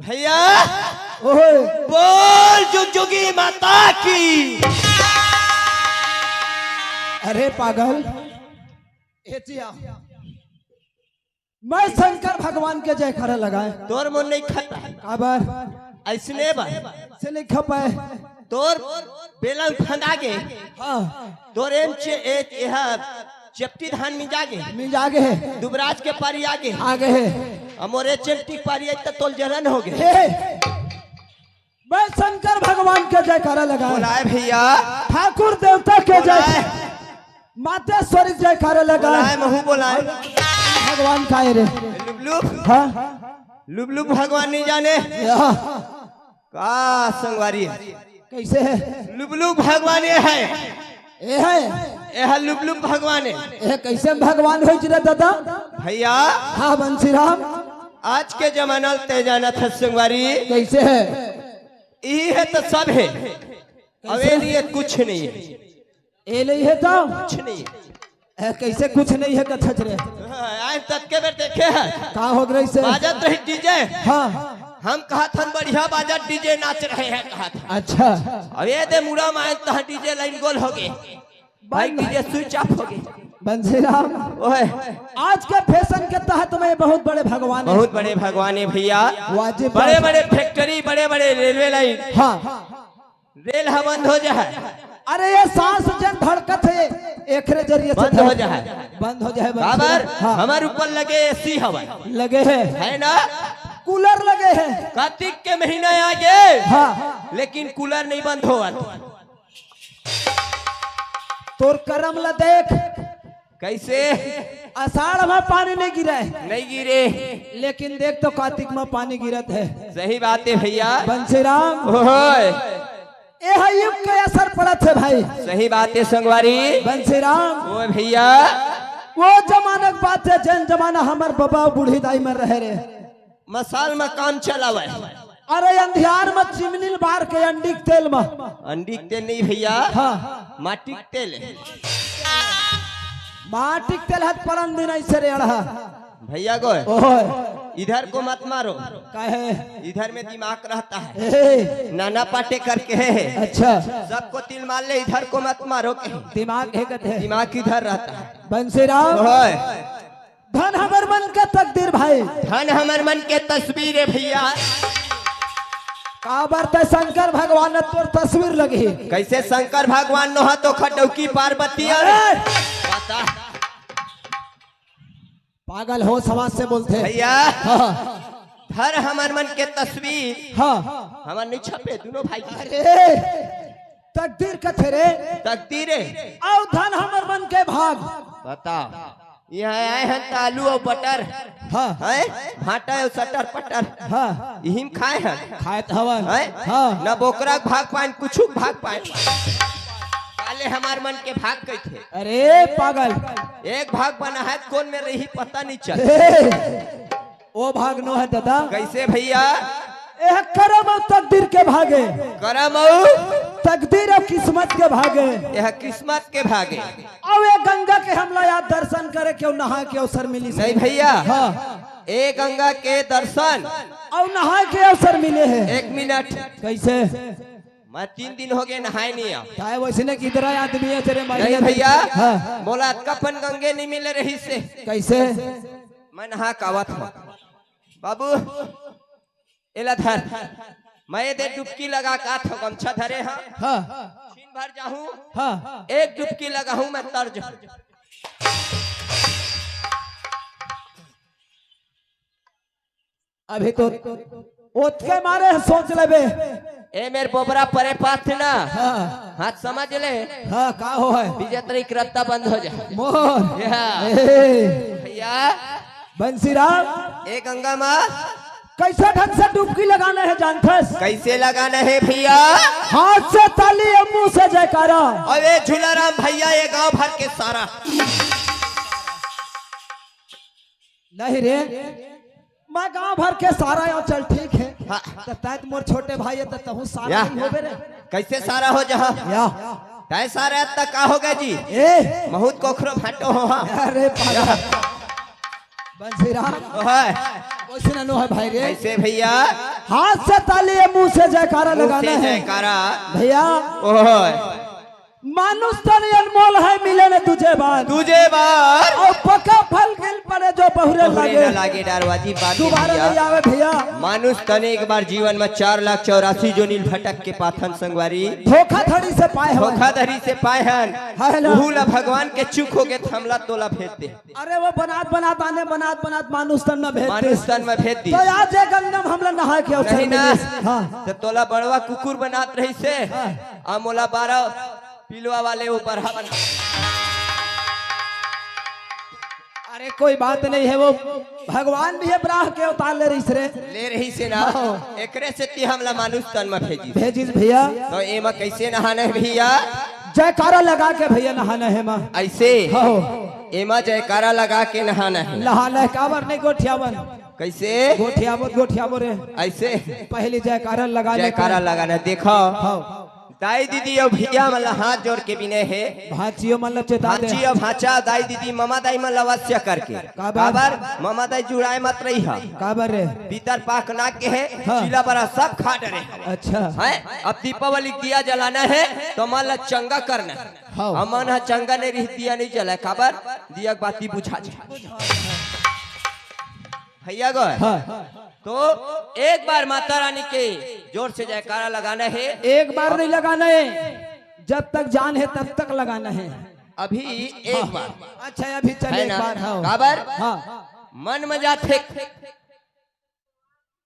भैया ओए बोल जुगजुगी माता की। अरे पागल मैं शंकर भगवान के जयकारा लगाए तोर मन नहीं खाता काबर ऐसने बा से नहीं खा पाए तोर बेलन फंदा गे हाँ तोर एम चे एहा चपटी धान में जागे है दुबराज के पारी आगे आगे है अमोरे चपटी पारी त तोल जरन हो गए। हे, मैं शंकर भगवान के जयकारा लगाए बोलाए भैया ठाकुर देवता के जय मातेश्वरी जयकारा लगाए बोलाए महू बोलाए भगवान का रे लुबलुब हाँ लुबलुब भगवान नहीं जाने यहाँ का संगवारी है कैसे है लुबलुब भगवान ये है लुबलुब भगवान है। कैसे भगवान हो रे दादा भैया हाँ बंसी राम आज के जमाना ते जाना था संगवारी कैसे है यही है तो सब है अवे लिए कुछ नहीं है ये नहीं है तो कुछ नहीं है कैसे कुछ नहीं है कथच रे आज तक के बेर देखे है कहाँ हो गई से बाजत रही डीजे हाँ हम कहा था बढ़िया बाजत डीजे नाच रहे हैं कहा था अच्छा अब ये दे मुड़ा माए तहाँ डीजे लाइन गोल हो गए भाई डीजे स्विच ऑफ हो गए। बंसी राम ओए आज के फैशन के तहत में बहुत बड़े भगवान है। बहुत बड़े भगवान है भैया वाजिब बड़े बड़े फैक्ट्री बड़े बड़े रेलवे लाइन हाँ रेल हा बंद हो जाए अरे ये सांस जन धड़कत है एक जरिए से बंद हो जाए बंद हो जाए बाबर हाँ हमारे ऊपर लगे एसी हवा लगे है ना कूलर लगे हैं कार्तिक के महीने आगे हाँ लेकिन कूलर नहीं बंद हुआ तोर करम ला देख कैसे आषाढ़ में पानी नहीं गिरा है नहीं गिरे लेकिन देख तो कार्तिक में पानी गिरत है। सही बात है भैया बंसी राम ओए ये युग के असर पड़त है भाई सही बात है संगवारी बंसी राम ओ भैया वो जमाना की बात है जन जमाना हमार बाबा बूढ़ी दाई में रहे रे मसाल में काम चलावे अरे अंधियार में चिमनी बार के अंडी के तेल में अंडी के तेल नहीं भैया हाँ माटी के तेल है। माटी के तेल हाथ परन दिन ऐसे रे अड़ा भैया गो ओए इधर को मत मारो काहे इधर में दिमाग रहता है ए, नाना पाटे करके है अच्छा सबको तिल मार ले इधर को मत मारो दिमाग है कहते हैं दिमाग इधर रहता है। बंसी राम ओए धन हमर मन का तकदीर भाई धन हमर मन के तस्वीर है भैया काबर ते शंकर भगवान ने तोर तस्वीर लगी कैसे शंकर भगवान नोहा तो खटौकी पार्वती अरे पता पागल हो समाज से बोलते भैया हाँ धर हमर मन के तस्वीर हाँ हमार नहीं छपे दोनों भाई अरे तकदीर कथे रे तकदीर है आओ धन हमर मन के भाग बता यहाँ आए हैं तो आलू और बटर हाँ है भाटा और सटर पटर हाँ यही खाए हैं खाए हवन है हाँ न बोकरा भाग पाए कुछ भाग पाए काले हमार मन के भाग गए थे अरे पागल एक भाग बना है कौन में रही पता नहीं चल वो भाग नो है दादा कैसे भैया यह करम और तकदीर के भागे करम और तकदीर और किस्मत के भागे यह किस्मत के भागे अब ये गंगा के हमला याद दर्शन करे क्यों नहा के अवसर मिली नहीं भैया हाँ ए गंगा के दर्शन और नहा के अवसर मिले हैं 1 मिनट कैसे मैं 3 दिन हो गए नहाए नहीं आ चाहे वैसे ने किधर आदमी है तेरे नहीं भैया हाँ बोला कपन गंगे नहीं मिले रही से कैसे मैं नहा कावत हूँ बाबू एला धर मैं दे डुबकी लगा का था गमछा धरे हाँ हाँ छीन भर जाऊं हाँ एक डुबकी लगाऊं मैं तर्ज अभी तो ओत के मारे सोच लेबे ए मेरे बोबरा परे पाथ ना हाँ हाथ समझ ले हाँ का हो है विजेतरी रत्ता बंद हो जाए मोहन या। भैया बंसी राम ए गंगा माँ कैसे ढंग से डुबकी लगाना है जानथस कैसे लगाना है भैया हाथ से ताली और मुंह से जयकारा अरे झूलाराम भैया ये गांव भर के सारा नहीं रे मैं गांव भर के सारा यो चल ठीक है हाँ। तो तैत मोर छोटे भाई है तो तहु सारा या। नहीं होबे रे कैसे सारा हो जहाँ या तय सारा तक का होगा जी ए बहुत कोखरो फाटो हो हाँ अरे पागल बंसीराम ओए कैसे ना नो है भाई रे। कैसे भैया? हाथ से ताली है, मुंह से जयकारा मुंह लगाना से है जयकारा। भैया। ओए मानुष तन अनमोल है, मिले न तुझे बार तुझे बार और पका फल गिल पड़े जो बहुरे बहुरे लगे न लागे डरवाजी बात दोबारा नहीं आवे भैया। मानुष तन एक बार जीवन में 4,84,000 जो नील भटक के पाथन संगवारी धोखाधड़ी से पाए हो, धोखाधड़ी से पाए हन है ना। भूला भगवान के चुप हो के हमला तोला भेज दे। अरे वो बनात बनात आने बनात मानुष तन में भेज मानुष तन में भेज दी तो आज एक गंगम हमला नहा के अवसर नहीं ना। मिली। हाँ तो तोला बड़वा कुकुर बनात रही से आ मोला 12 पिलवा वाले ऊपर हा बना। अरे कोई बात नहीं है, वो भगवान भी है ब्राह के उतार ले रही रे ले रही से ना एकरे से ती हमला मानुष तन में भेजी भेजिस भैया। तो एमा कैसे नहाने भैया? जयकारा लगा के भैया नहाना है माँ ऐसे हो एमा जयकारा लगा के नहाना है। नहाना है काबर नहीं गोठियावन कैसे? गोठियाबो रे ऐसे पहले जयकारा लगा ले जयकारा लगाना। देखो हाँ दाई दीदी और भैया मतलब हाथ जोड़ के बिने है भाचियो मतलब चेता दे भाची और भाचा दाई दीदी मामा दाई में लवस्य करके काबर मामा दाई जुड़ाए मत रही है काबर रे भीतर पाक ना के है हाँ। चिला बड़ा सब खा डरे अच्छा है। अब दीपावली दिया जलाना है तो मान चंगा करना है। हाँ। अमन है चंगा नहीं रही दिया नहीं जला काबर दिया बाती बुझा भैया गो हाँ। तो एक बार माता रानी के जोर से जयकारा लगाना है। एक बार नहीं लगाना है, जब तक जान है तब तक लगाना है। अभी एक बार अच्छा अभी चले है एक ना बार हाँ काबर हाँ मन में जाते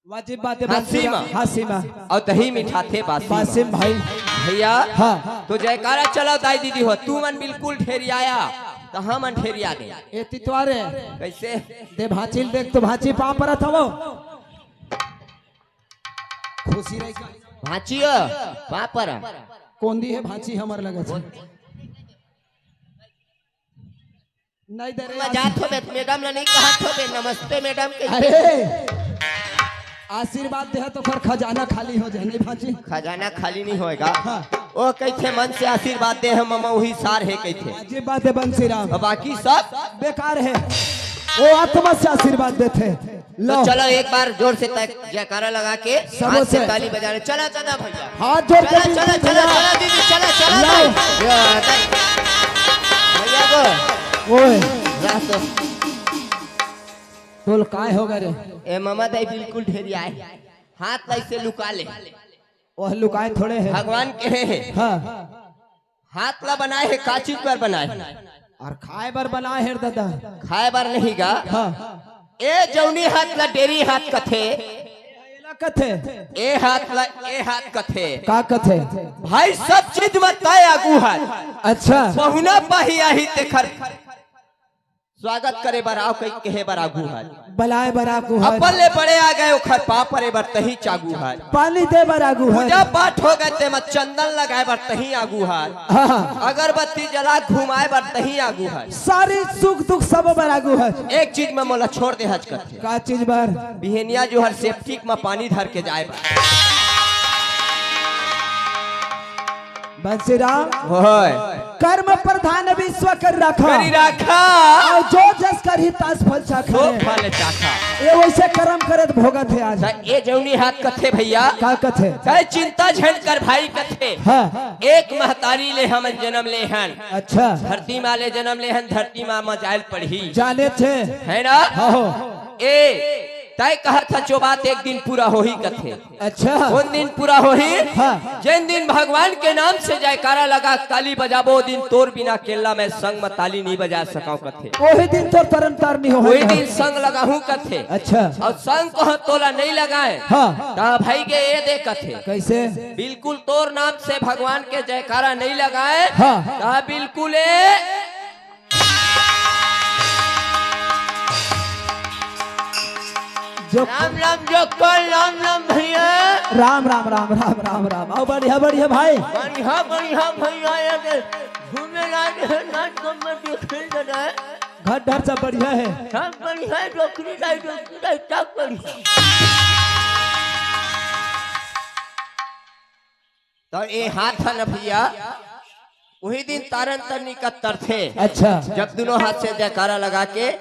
वाजिब बात है हासिमा। हासिमा और दही मिठा थे बासिम भाई भैया हाँ। तो जयकारा चलाओ दाई दीदी हो तू मन बिल्कुल ठेरियाया तो हम ठेरिया दे ए तितवारे कैसे दे भाचिल देख तो भाची पा पर था वो खुशी रही भाचियो पापर कौन दी है भाची हमर लगे छे नहीं दे रे मजाक हो मैडम ने नहीं कहा थो नमस्ते मैडम के अरे आशीर्वाद दे तो फिर खजाना खाली हो जाए नहीं भाची खजाना खाली नहीं होएगा। ओ कैसे मन से आशीर्वाद दे हम मामा वही सार है कैसे वाजिब बात है बंसीराम और बाकी सब बेकार है, वो आत्मा से आशीर्वाद देते लो तो चलो एक बार जोर से जयकारा लगा के सबों हाथ से से। ताली बजाने चला चला भैया हाथ जोड़ के चला चला बिल्कुल चला भैया। चला दीदी चला चला लाओ। भैया को ओए रात बोल काय हो गए रे ए मामा दाई बिल्कुल ढेरी आए हाथ ऐसे लुका ले वह लुकाए थोड़े है भगवान के है हाँ हाथ ला बनाए है काची पर बनाए और खाए बर बनाए है दादा खाए बार नहीं गा हाँ ए जौनी हाथ ला डेरी हाथ कथे एला कथे ए हाथ कथे का कथे भाई सब चीज मत ताए आगू हाथ अच्छा बहुना पाही आही ते खर स्वागत करे बर आओ कई कहे बर आगू हाथ बलाए बराकू है अपन ले बड़े आ गए ओखर पापरे बर तही चागू हाथ पानी दे बराकू है पूजा पाठ हो गए ते मत चंदन लगाए बर तही आगू हाथ हाँ अगरबत्ती जला घुमाए बर तही आगू हाथ सारी सुख दुख सब बराकू है एक चीज में मोला छोड़ दे हज करते का चीज बार बिहेनिया जो हर सेप्टिक में पानी धर के जाए बंसीराम होय कर्म प्रधान विश्व कर रखा करी राखा और जो जस कर ही तास फल तो चाखा फल चाखा ये वैसे कर्म करत भोगत है आज ए जौनी हाथ कथे भैया का कथे चाहे चिंता झंड कर भाई कथे हाँ एक महतारी ले हम जन्म ले हन अच्छा धरती माँ ले जन्म ले हन धरती माँ मजाइल पढ़ी जाने थे है ना हो ए तय कहा था जो बात एक दिन पूरा हो ही कथे अच्छा उन दिन पूरा हो ही हाँ। जिन दिन भगवान के नाम से जयकारा लगा ताली बजाबो दिन तोर बिना केला में संग में ताली नहीं बजा सकाऊ कथे वही दिन तो तरन तार नहीं हो वही दिन संग लगा हूँ कथे अच्छा और संग को तोला नहीं लगाए हाँ ता भाई के ये दे कथे कैसे बिल्कुल तोर नाम से भगवान के जयकारा नहीं लगाए हाँ ता बिल्कुल जो राम राम जो कल राम राम भैया राम राम राम राम राम राम आओ बढ़िया बढ़िया भाई बढ़िया बढ़िया भैया ये घूमने लाए नाच को मैं देख रहा है घर डर सब बढ़िया है सब बढ़िया डोकरी लाइ सब बढ़िया तो ये हाथ है ना भैया वही दिन तारन तरनी का तरथे अच्छा जब दोनों हाथ से जयकारा लगा के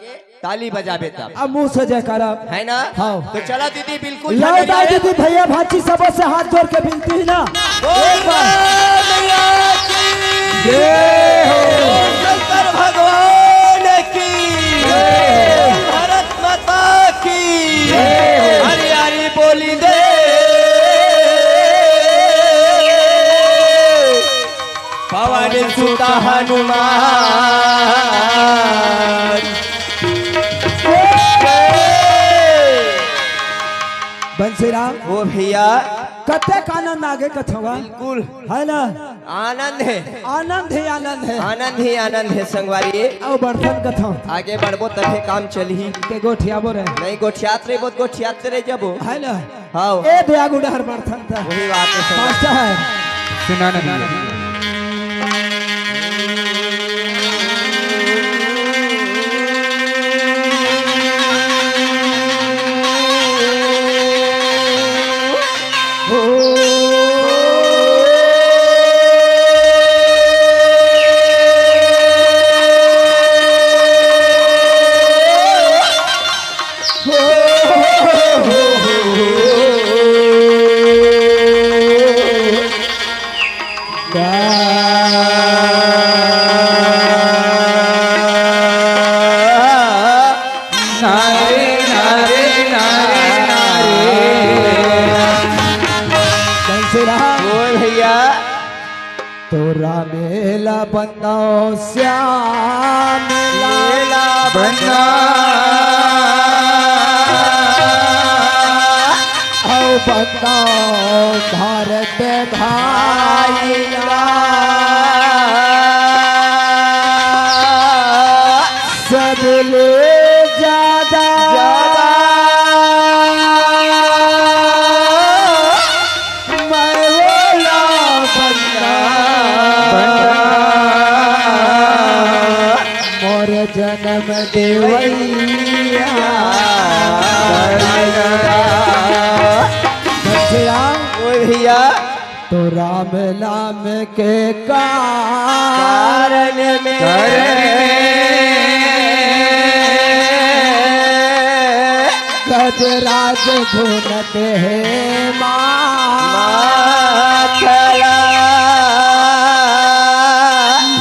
ताली बजाबे तब अब मुंह से जयकारा है ना। हाँ। तो चला दीदी बिल्कुल लो झगड़िए। दाई दीदी भैया भाची सबों से हाथ जोड़ के विनती है ना। एक बार जय हो शंकर भगवान की, भारत माता की, हरी हरी बोली दे। पवन सुत हनुमान बंसीराम वो भैया कतेक आनंद आगे कथवा बिल्कुल है ना। आनंद है, आनंद है आनंद है। आनंद ही आनंद है संगवारी। अब बर्तन कथो आगे बढ़बो तभी काम चली। के गोठियाबो रहे नहीं गोठियात्रे बहुत गोठियात्रे जबो है ना। हाँ ए दया गुडहर बर्तन था वही बात है संगवारी। मास्टर है सुना नहीं बोल भैया तोरा मेला बंदा श्याम मेला बंदा औ बंदा भारत भाई सबले ज्यादा मोर जन्म देवैया बोल भैया तो राम नाम के कारण में गजराज धुनत है माथला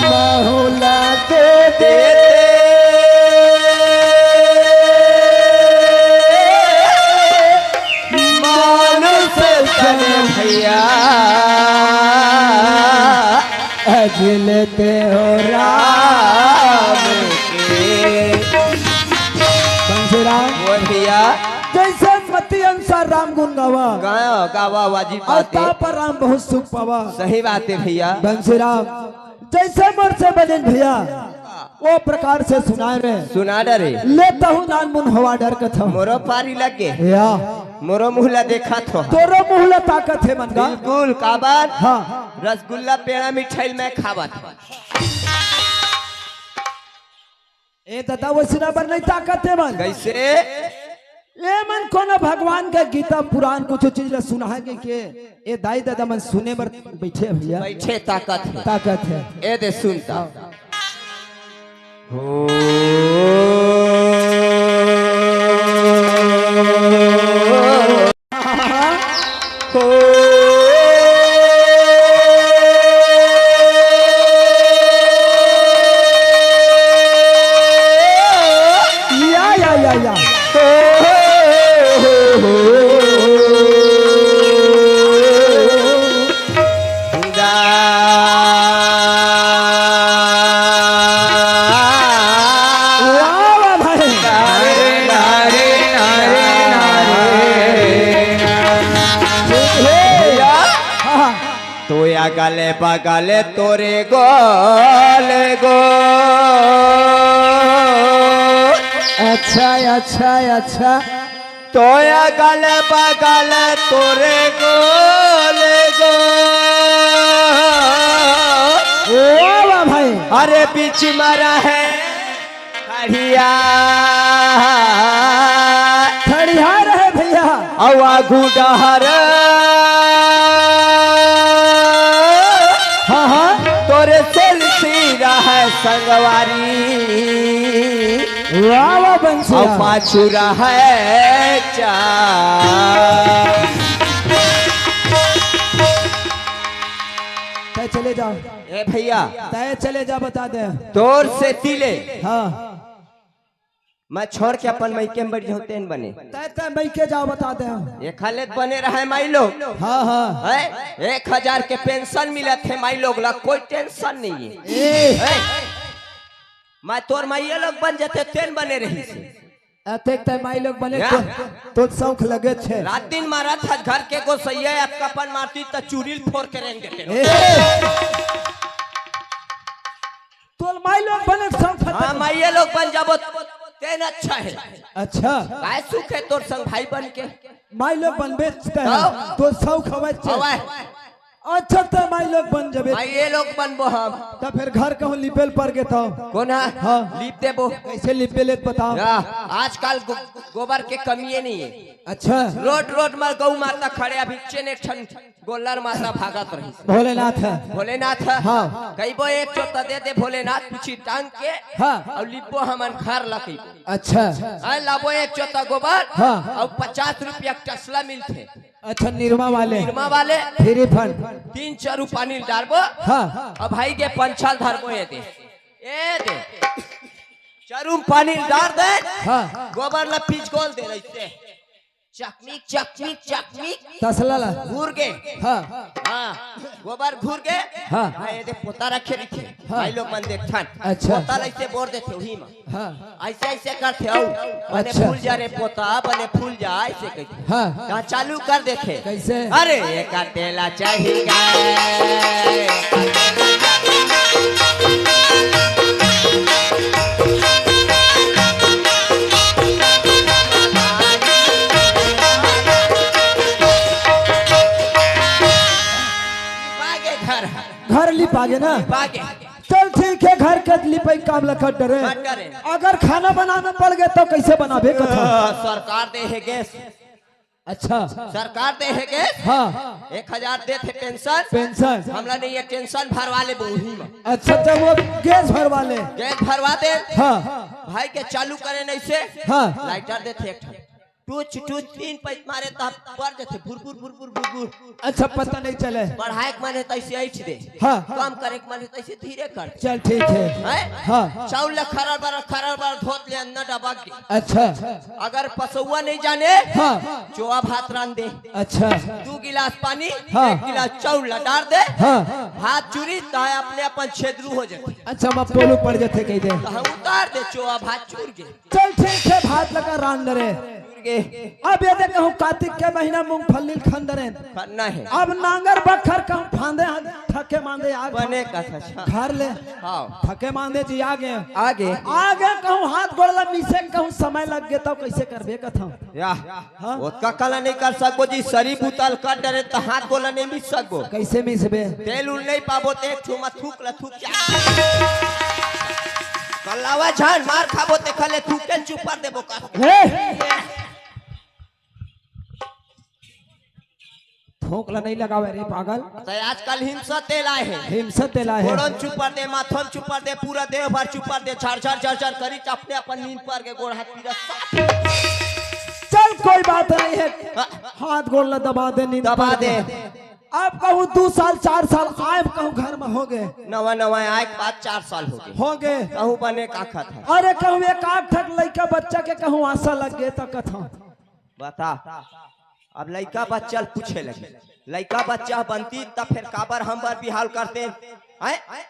बहुला दे मानुष सन भैया अजलते हो राम के। राम बोल भैया जैसे मति अनुसार राम गुण गावा गाया गावा वाजिब और बात है। ता पर राम बहुत सुख पावा। सही बात है भैया। बंसीराम जैसे मोर से बने भैया वो प्रकार से सुनाए रे सुना डरे लेता हूँ नान मुन हवा डर के था मोरो पारी लगे या मोरो मुहला देखा थो तोरो मुहला ताकत है मनगा बिल्कुल काबार हाँ रसगुल्ला पेड़ा मिठाई मैं खावा था। ए दादा वैसना पर नहीं ताकत है मन कैसे ये मन कोना भगवान का गीता पुराण कुछ चीज सुना है के ए दाई दादा मन सुने पर बैठे हैं भैया बैठे ताकत है। ताकत है ए दे सुनता हो या वाह भाई हाँ तोया गले बगले तोरे गोले गो अच्छा अच्छा अच्छा तोया गले बगले तोरे गोले गो वाह भाई अरे बीच मरा है खड़िया खड़िया रहे भैया अवा गुडहर हाँ हाँ तोरे सेल्फी रहा संगवारी वाह वाह और बंसिया पाछुरा है चार। तय चले जाओ, ए भैया तय चले जा, बता दे। तोर से तिले हाँ मैं छोड़ के अपन मैके में बैठ जाऊं तेन बने तय तय मई के जाओ, बता दे। ये खालिद बने रहे माई लोग हाँ हाँ है 1000 के पेंशन मिला थे माई लोग ला, कोई टेंशन नहीं है। ए मैं तोर माइया लोग बन जाते तेन बने रही से। अतेक तय माई लोग बने या। तो शौक लगे छे। रात दिन मारा था घर के को सही है, कपन मारती तो चूरिल फोड़ के रेंग देते। ए तो माई लोग बने शौक। हाँ माइया लोग बन जाबो तेन अच्छा है। अच्छा काय सुख है तोर संग भाई बन के। माई लोग बनबे हैं हाँ। तो शौक हवे छे। हवा अच्छा तो माई लोग बन जबे माइये लोग बनबो हम। तो फिर घर कहूं लिपेल पर के तो कौन है? हाँ। लीप देबो कैसे लिपेले बताओ। या, आजकल गोबर के कमी नहीं है। अच्छा रोड रोड में गौ माता खड़े अभी चेने ठन गोलर माता भागत रही। भोलेनाथ है। भोलेनाथ हाँ। कई बो एक चोता दे दे भोलेनाथ पूछी टांग के हाँ। और लिपो हमन घर लकी। अच्छा लाबो एक चोता गोबर हाँ। और 50 रुपया टसला मिलते। अच्छा निरमा वाले निर्मा वाले फ्री फंड 3 चारू पानी डालबो हाँ। और भाई के पंचाल धरबो ये दे चारू पानी डाल दे हाँ। गोबर ला पीछ गोल दे रही चकमिक चकमिक चकमिक तसला ला घूर के हाँ। हाँ गोबर घूर के हाँ। हाँ ये दे पोता रखे रखे हाँ। भाई लोग मन देखथन अच्छा। पोता ऐसे बोर देते वही में हाँ ऐसे ऐसे करते हो बने अच्छा। फूल जा रे पोता बने फूल जा ऐसे कहते हाँ। कहाँ चालू कर देते कैसे? अरे ये का तेला चाहिए घर लिप आगे ना। बागे चल ठीक है, घर के लिपाई काम लखट डरे। मत डरे। अगर खाना बनाना पड़ गया तो कैसे बनाबे कथा। सरकार दे है गैस। अच्छा सरकार दे है गैस। हाँ 1000 दे थे पेंशन पेंशन। हमला नहीं है टेंशन भरवा ले वही में अच्छा जब वो गैस भरवा ले। गैस भरवा दे हाँ भाई के चालू करे नहीं से हाँ। लाइटर देते एक ठन टूच टूच 3 पैस मारे तब पड़ जाते भुर भुर भुर भुर भुर भुर। अच्छा पता नहीं चले। पढ़ाई के माने तैसे ऐछ दे हाँ। काम करे के माने तैसे धीरे कर चल ठीक है। हैं हाँ चावल खरल बार धोत ले अंदर डबा के। अच्छा अगर पसौआ नहीं जाने हाँ। चोआ भात रान दे अच्छा 2 गिलास पानी हाँ। 1 गिलास चावल डाल दे हाँ। हाथ चूरी तो अपने अपन छेदरू हो जाते अच्छा मैं पोलू पड़ जाते कह दे। तो हम उतार दे चोआ भात चूर के चल ठीक है, भात लगा रान डरे। चूर के अब ये देखो कार्तिक के महीना मूंगफली खंडरे। करना है अब नांगर बखर कहूँ फांदे थके मांदे आगे बने का था घर ले हाँ थके मांदे जी आगे आगे आगे कहूँ हाथ गोड़ला मिसे कहूँ समय लग गया तो कैसे करबे कथा। या हाँ। उसका कला नहीं कर सको जी सरी बुतल कर डरे तो हाथ गोला नहीं मिस सको कैसे मिसबे। तेल उल नहीं पाबो ते ठुमा थूक ला थूक कलावा झान मार खाबो ते खले थूक के चुप कर देबो का थोकला नहीं लगावे रे पागल। तो आजकल हिंसा तेल आए हैं हिमसा तेला है। गोड़न चुपर दे माथम चुपर दे पूरा देह भर चुपर दे छाड़ छाड़ छाड़ छाड़ करी अपने अपन नींद पर के गोड़ हाथ पीरा चल कोई बात नहीं है, हाथ गोड़ला दबा दे नींद दबा पर दे। अब कहूँ 2 साल 4 साल आए कहूँ घर में हो गए नवा नवा आए के बाद 4 साल हो गए कहूँ बने का था अरे कहूँ एक आठ ठक लड़का बच्चा के कहूँ आशा लग गए तो कथा बता। अब लड़का बच्चा पूछे लगे लड़का बच्चा बनती तब फिर काबर हम बार बिहाल करते हैं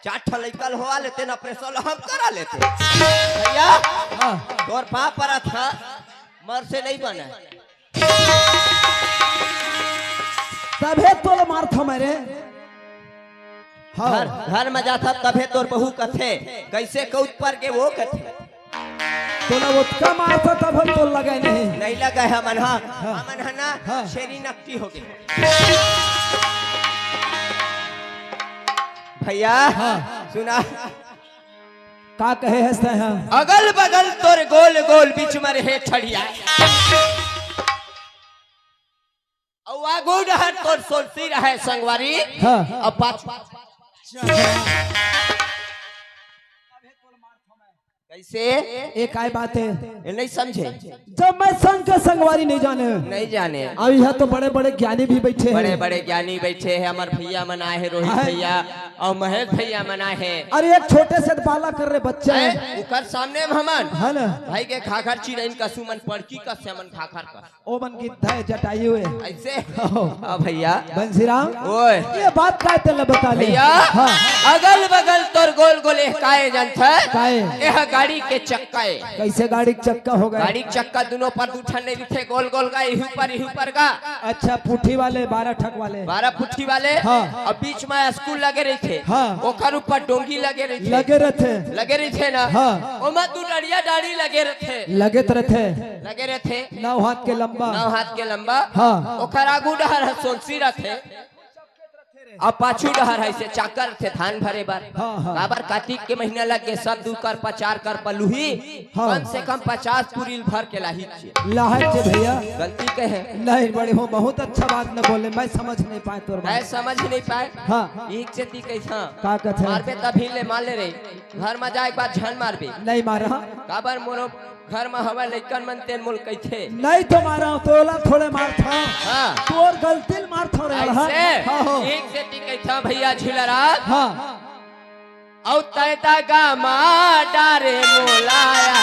4 लड़का होवा लेते ना अपने सोलो हम करा लेते भैया तोर पा पड़ा था मर से नहीं बना तभे तो मार था मेरे। हाँ घर में जाता तभे तोर बहू कथे कैसे कौत पर के वो कथे तो ना वो कम आता तब हम तो लगे नहीं लगा है मन हमन ना शेरी नकटी हो गई भैया सुना का कहे हंसते हैं। अगल बगल तोर गोल गोल बीच में रहे छड़िया आगो रहत तोर सोलसी रहे संगवारी हाँ। अब पाछ कैसे एक आय बात है, ये नहीं समझे? जब मैं संग के संगवारी नहीं जाने, नहीं जाने। अब यहाँ तो बड़े बड़े ज्ञानी भी बैठे हैं। बड़े बड़े ज्ञानी बैठे हैं, हमारे भैया मना है, रोहित है। भैया और महेश भैया मना है। अरे एक छोटे से बाला कर रहे बच्चे हैं, उकर सामने हमन है ना, भाई के खाखर चिरैन का सुमन पड़की का सेमन खाखर का ओ मन गिद्ध है जटाई हुए ऐसे। ओहो। भैया बंसीराम ओए ये बात काय तेल बता ले भैया, हाँ। अगल बगल तोर गोल गोले काए जनथ काए? यह गाड़ी के चक्का है। कैसे गाड़ी के चक्का हो गए? गाड़ी के चक्का दोनों पर दूठन नहीं दिखे, गोल गोल का यही ऊपर का। अच्छा पुठी वाले 12 ठक वाले 12 फुट्ठी वाले। हाँ। अब बीच में स्कूल लगे रही थे। हाँ। ओकर ऊपर डोंगी लगे रही थे। लगे रहते लगे रही थे ना। हाँ। ओमा तू डरिया डाड़ी लगे रहे लगे तो रहते लगे रहे थे 9 हाथ के लंबा 9 हाथ के लंबा। हाँ। ओकर आगू डहर सोनसी रखे अब पाछू डहर है से चाकर थे धान भरे बार। हाँ, हाँ। काबर कार्तिक के महीना लग के सब 2 कर 4 कर पलूही। हाँ। कम से कम 50 पुरील भर के लाही चाहिए। लाहट से भैया गलती कहे नहीं बड़े हो, बहुत अच्छा बात न बोले, मैं समझ नहीं पाए तोर मैं बात। समझ नहीं पाए। हाँ। एक से ती कैसा का कथे? मारबे तभी ले मार ले रे घर में जाए एक बार झन मारबे नहीं मारा काबर मोरो घर में हवा लइकन मन तेन मुल कैथे नहीं तो मारा हूं, तोला थोड़े मार था हाँ। तोर गलती मार था रे हाँ ऐसे एक से ती कैसा भैया झिलरा हाँ। औ तैता गा मा डारे मोलाया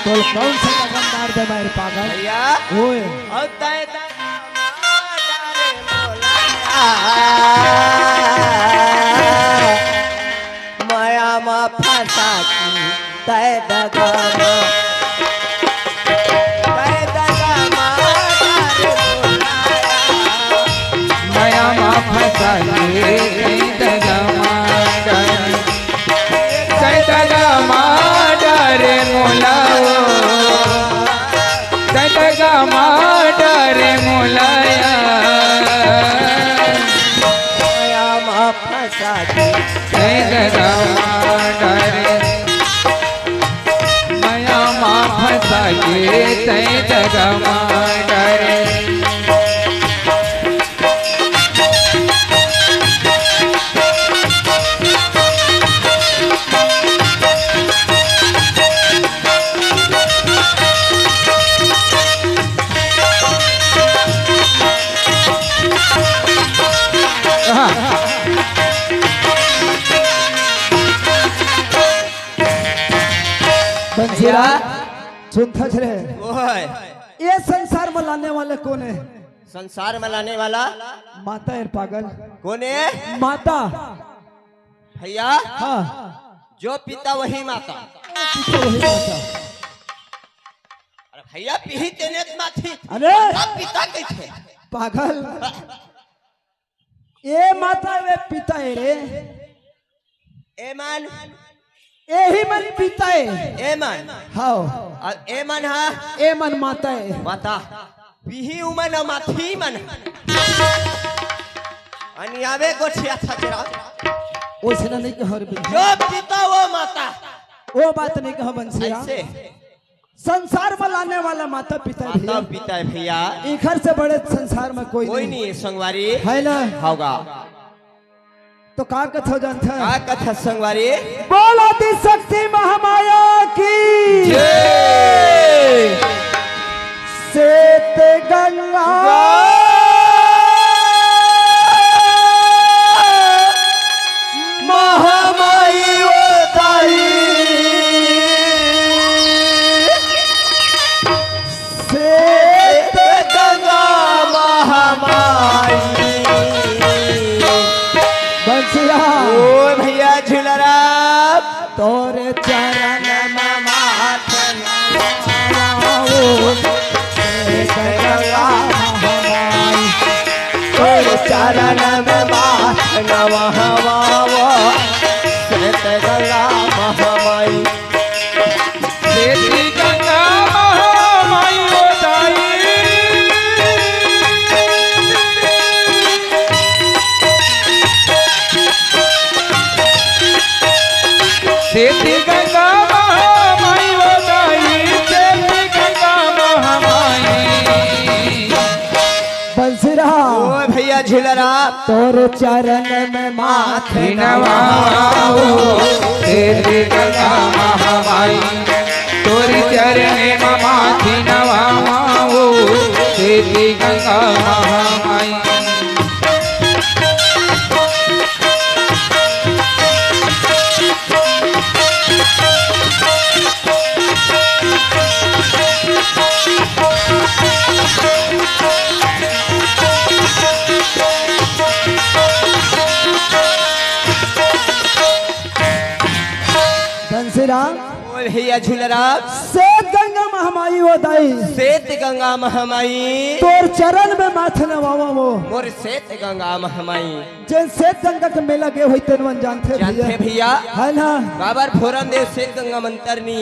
तो कौन सा लगन मार दे मेरे पागल भैया ओए औ तैता गा मा डारे मोलाया माया मा फंसा की तै दगा मा तै दगा मा डारे मोलाया माया मा फंसा के तैतगा माडरे मोलाओ तैतगा माडरे मोलाया माया मा फंसा की तैतगा माडरे माया मा फंसा के तैतगा माडरे बंसीरा सुन था रे, ओए ये संसार में लाने वाले कौन है? संसार में लाने वाला माता है पागल, कौन है? माता। भैया हाँ जो पिता वही माता। पीछे वही माता। अरे भैया पीही तेने माथी अरे अब पिता कैसे? पागल, ये माता वे पिता है रे, ए मन यही मन पिता है। ए मन हाँ और ए मन हा ए मन माता है। माता पीही उमन और माथी मन अनियावे गोठिया था तेरा ओसे नहीं कह रे जो पिता वो माता वो बात नहीं कह बंसिया। ऐसे संसार में लाने वाला माता पिता है माता भैया। पिता है भैया, इखर से बड़े संसार में कोई कोई नहीं है संगवारी है ना। होगा। तो का कथा जानता है? का कथा संगवारी बोलो दी शक्ति महामाया की श्वेत गंगा महामाई श्वेत गंगा महामाई बंसिया ओ भैया झुलरा तोरे चरण मामा झुलरा तोर चरण में माथे नवाओ तेरी गंगा महामाई तोरी चरणे माथी नवाओ तेरी गंगा महामाई बंसीराम बोल भैया झुलरा से गंगा महामाई वो दाई श्वेत गंगा महामाई तोर चरण में माथे नवावा वो मोर श्वेत गंगा महामाई जैन से गंगा के मेला गए हुई तेनवन जानते जानते भैया भैया है ना बाबर फोरन देव श्वेत गंगा मंतरनी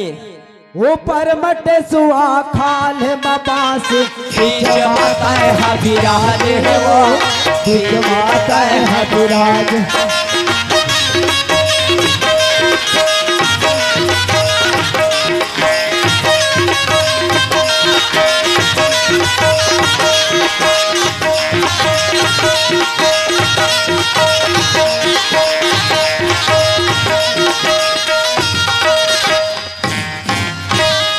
ऊपर मटे सुआ खाल बाबास बीच माता है हविराज है वो बीच माता है हविराज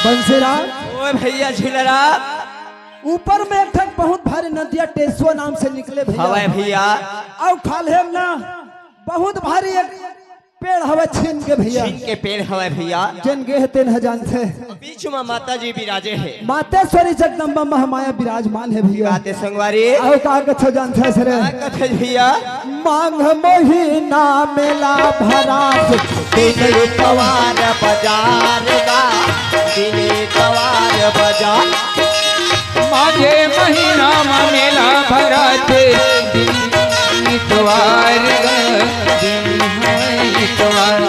बंसीराम ओ भैया झुलरा ऊपर में एक ठन बहुत भारी नदिया टेसुआ नाम से निकले हवा भैया भैया और खाले ना बहुत भारी एक पेड़ हवा छीन के भैया छीन के पेड़ हवा भैया जन गे तेन ह जानते बीच में माता जी विराजे है मातेश्वरी जगदम्बा महामाया विराजमान है भैया बाते संगवारी आओ का कथो जानते है सरे क्या कथे भैया मांग महीना मेला भरात दिन कवार बाजार का दिन कवार बाजार माझे महीना मेला भरत दिन इतवार दिन है इतवार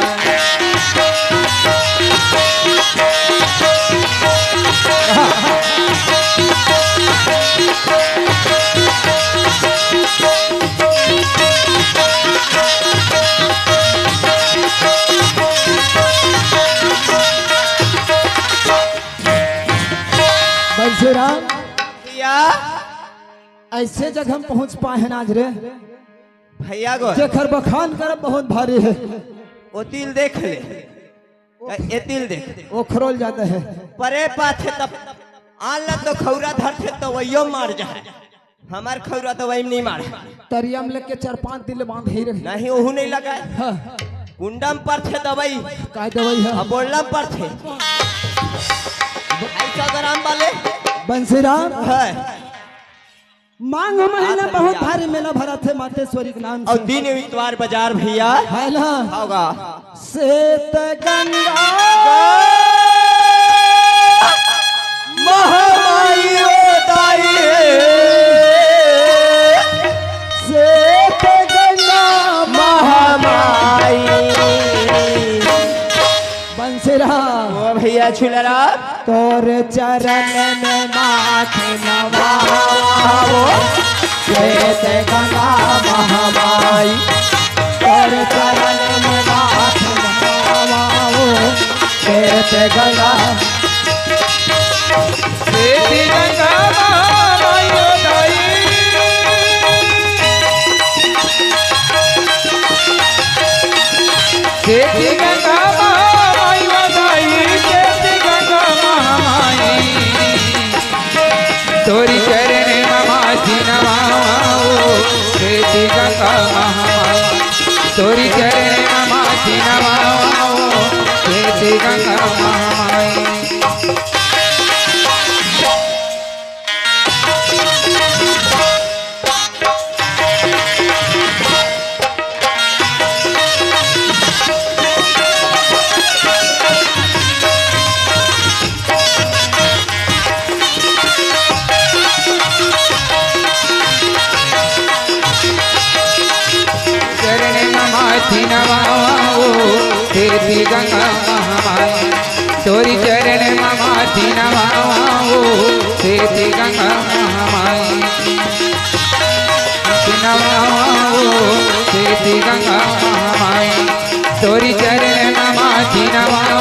बंसीराम भैया ऐसे जगह हम पहुंच पाए हैं आज रे भैया गो जेखर बखान कर बहुत भारी है वो तिल देख ले ये तिल देख वो खरोल जाता है परे पाथे तब आला तो खौरा धरते तो वही मार जाए हमार खौरा तो वही नहीं मारे तरियम लेके 4-5 दिन बांध ही रहे नहीं ओहू नहीं लगाए हाँ, कुंडम पर थे दवाई काय दवाई है अब बोलना पर थे 250 ग्राम वाले बंसीराम है मांग महीना बहुत भारी मेला भरा थे मातेश्वरी के नाम और से दिन इतवार बाजार भैया है ना होगा श्वेत गंगा महामाई दाई श्वेत गंगा महामाई बंसीराम ओ भैया छुलरा तोर चरण में माथे नवाओ श्वेत गंगा महामाई तोर चरण में माथे नवाओ श्वेत गंगा तेरी गंगा महामाई दाई तेरी गंगा महामाई दाई तेरी गंगा महामाई तोरी चरणे माथी नवाओ तेरी गंगा महामाई तोरी चरणे माथी नवाओ तेरी गंगा महामाई चरणे माथी नवाओ तेरी गंगा महामाई तोरी चरण माथी नवाओ तेरी गंगा महामाई नवाओ तेरी गंगा महामाई तोरी चरण माथी नवाओ